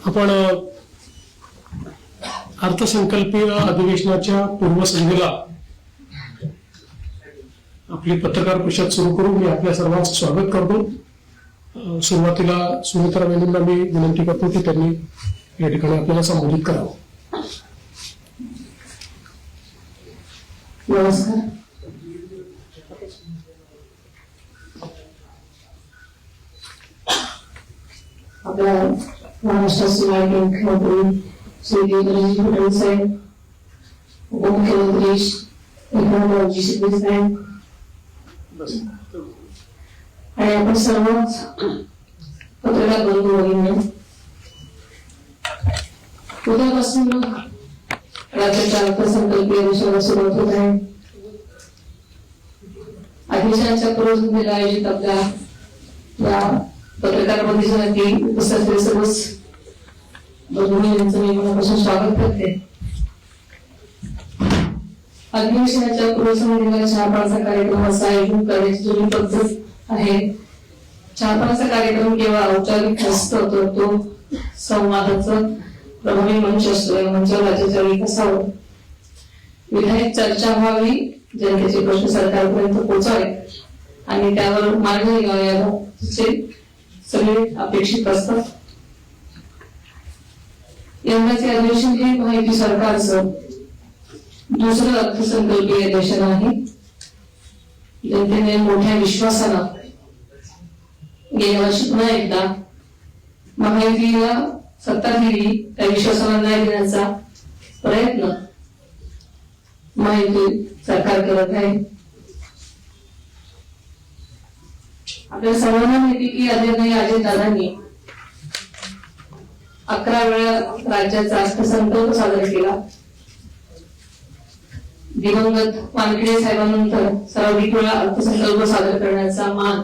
आपण अर्थसंकल्पीय अधिवेशनाच्या पूर्वसंध्येला आपली पत्रकार परिषद सुरू करू. मी आपल्या सर्वांचं स्वागत करतो. सुरुवातीला सुमित्रा वहिनींना मी विनंती करतो की त्यांनी या ठिकाणी आपल्याला संबोधित करावं. नमस्कार. आपल्या महाराष्ट्राचे माजी मुख्यमंत्री श्री देवेंद्रजी फडणवीस साहेब, उपमुख्यमंत्री एकनाथजी शिंदे साहेब आणि आपण सर्वच पत्रकार बंधू भगिनी, उद्यापासून राज्याच्या अर्थसंकल्पीय अधिवेशनाला सुरुवात होत आहे. अधिवेशनाच्या पूर्वसंध्येला आयोजित आपल्या या पत्रकार परिषदेसाठी उपस्थित सर्वच बंधूंनी यांचं मी मनापासून स्वागत करते. अधिवेशनाच्या पूर्वसंध्येला चहापानाचा कार्यक्रमाचं आयोजन करण्याची जुनी पद्धत आहे. चहापानाचा कार्यक्रम केवळ औपचारिक नसतो, तर तो संवादाचा प्रभावी मंच असतो. या मंचावर राज्याच्या विकासावर विधायक चर्चा व्हावी, जनतेचे प्रश्न सरकारपर्यंत पोहोचावे आणि त्यावर मार्ग निघावे सगळे अपेक्षित असतात. यंदाचे अधिवेशन हे माहिती सरकारचं दुसरं अर्थसंकल्पीय अधिवेशन आहे. जनतेने मोठ्या विश्वासानं गेल्या वर्षी पुन्हा एकदा महायुतीला सत्ता दिली, त्या विश्वासाला न्याय देण्याचा प्रयत्न महायुती सरकार करत आहे. आपल्या सर्वांना माहिती की आदरणीय अजितदादांनी 11 वेळा राज्याचा अर्थसंकल्प सादर केला. दिवंगत वानखेडे साहेबांनंतर सर्वाधिक वेळा अर्थसंकल्प सादर करण्याचा मान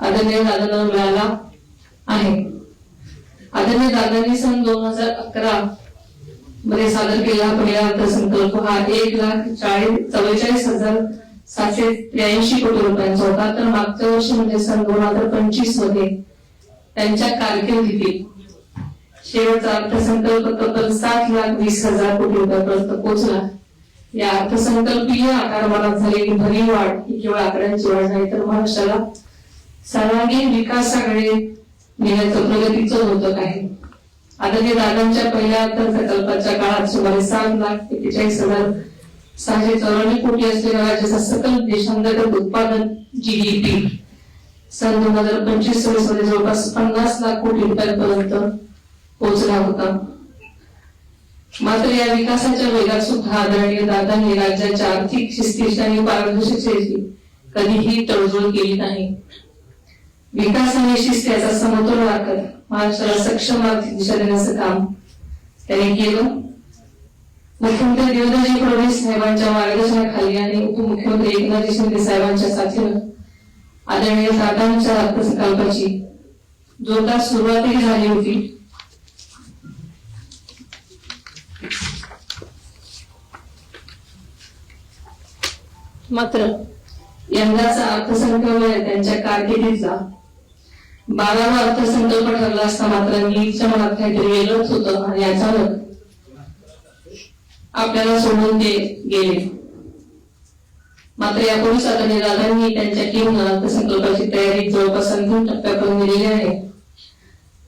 आदरणीय दादांना मिळाला आहे. आदरणीय दादांनी सन 2011 मध्ये सादर केलेला पहिला अर्थसंकल्प हा 1,44,783 कोटी रुपयांचा होता. तर मागच्या वर्षी म्हणजे सन 2025 मध्ये त्यांच्या कारकिर्दीतील शेवटचा अर्थसंकल्प तब्बल 7,20,000 कोटी रुपयापर्यंत पोहोचला. या अर्थसंकल्पीय आकारमानात झालेली भरीव वाढ ही केवळ आकड्यांची वाढ नाही, तर महाराष्ट्राला सर्वांगीण विकासाकडे नेण्याचं प्रगतीचं होतं आहे. आदरणीय दादांच्या पहिल्या अर्थसंकल्पाच्या काळात सुमारे 7,41,694 कोटी असलेल्या राज्याचा सकल देशांतर्गत उत्पादन GDP सन 2025-26 मध्ये जवळपास 50 लाख कोटी रुपयांपर्यंत पोहोचला होता. मात्र या विकासाच्या वेगात सुद्धा आदरणीय दादांनी राज्याच्या आर्थिक शिस्तीची आणि पारदर्शकतेची कधीही तडजोड केली नाही. विकास आणि शिस्त याचा समतोल राखत महाराष्ट्राला सक्षम आर्थिक दिशा देण्याचं काम त्यांनी केलं. मुख्यमंत्री देवेंद्रजी फडणवीस साहेबांच्या मार्गदर्शनाखाली आणि उपमुख्यमंत्री एकनाथजी शिंदे साहेबांच्या साथीनं आदरणीय दादांच्या अर्थसंकल्पाची जोरदार सुरुवातही झाली होती. मात्र यंदाचा अर्थसंकल्प त्यांच्या कारकिर्दीचा 12वा अर्थसंकल्प ठरला असता मात्र नीटच्या मनात काहीतरी वेगळंच होतं आणि अचानक आपल्याला सोडून ते गेले. मात्र यापूर्वीच आदरणीय दादांनी त्यांच्या टीमनं अर्थसंकल्पाची तयारी जवळपास अंतिम टप्प्यापर्यंत नेलेली आहे.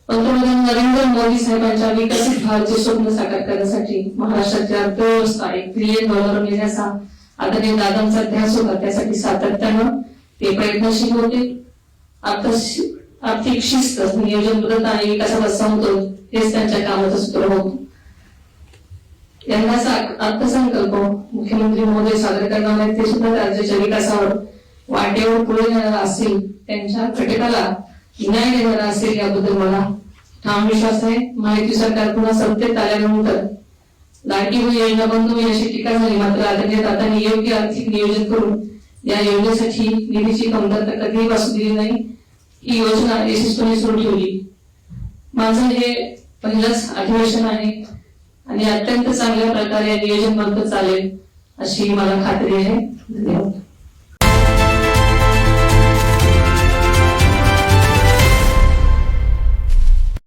पंतप्रधान नरेंद्र मोदी साहेबांच्या विकसित भारतचे स्वप्न साकार करण्यासाठी महाराष्ट्राची अर्थव्यवस्था $1 ट्रिलियन नेण्याचा आदरणीय दादांचा ध्यास होता. त्यासाठी सातत्यानं ते प्रयत्नशील होते. आर्थिक शिस्त, नियोजनबद्धता आणि विकासाचा समतोल हेच त्यांच्या कामाचं सूत्र होतं. यंदाचा अर्थसंकल्प मुख्यमंत्री महोदय सादर करणार आहेत, ते सुद्धा राज्याच्या विकासावर वाटेवर पुढे नेणारा असेल, त्यांच्या घटकाला न्याय देणारा असेल याबद्दल मला ठाम विश्वास आहे. माहिती सरकार पुन्हा सत्तेत आल्यानंतर लाडकी बहीण योजना बंद होईल अशी टीका झाली, मात्र आदरणीय दादांनी योग्य आर्थिक नियोजन करून या योजनेसाठी निधीची कमतरता कधीही भासू दिली नाही. ही योजना यशस्वीपणे सुरू ठेवली. माझं हे पहिलंच अधिवेशन आहे आणि अत्यंत चांगल्या प्रकारे नियोजनबद्ध चालेल अशी मला खात्री आहे. धन्यवाद.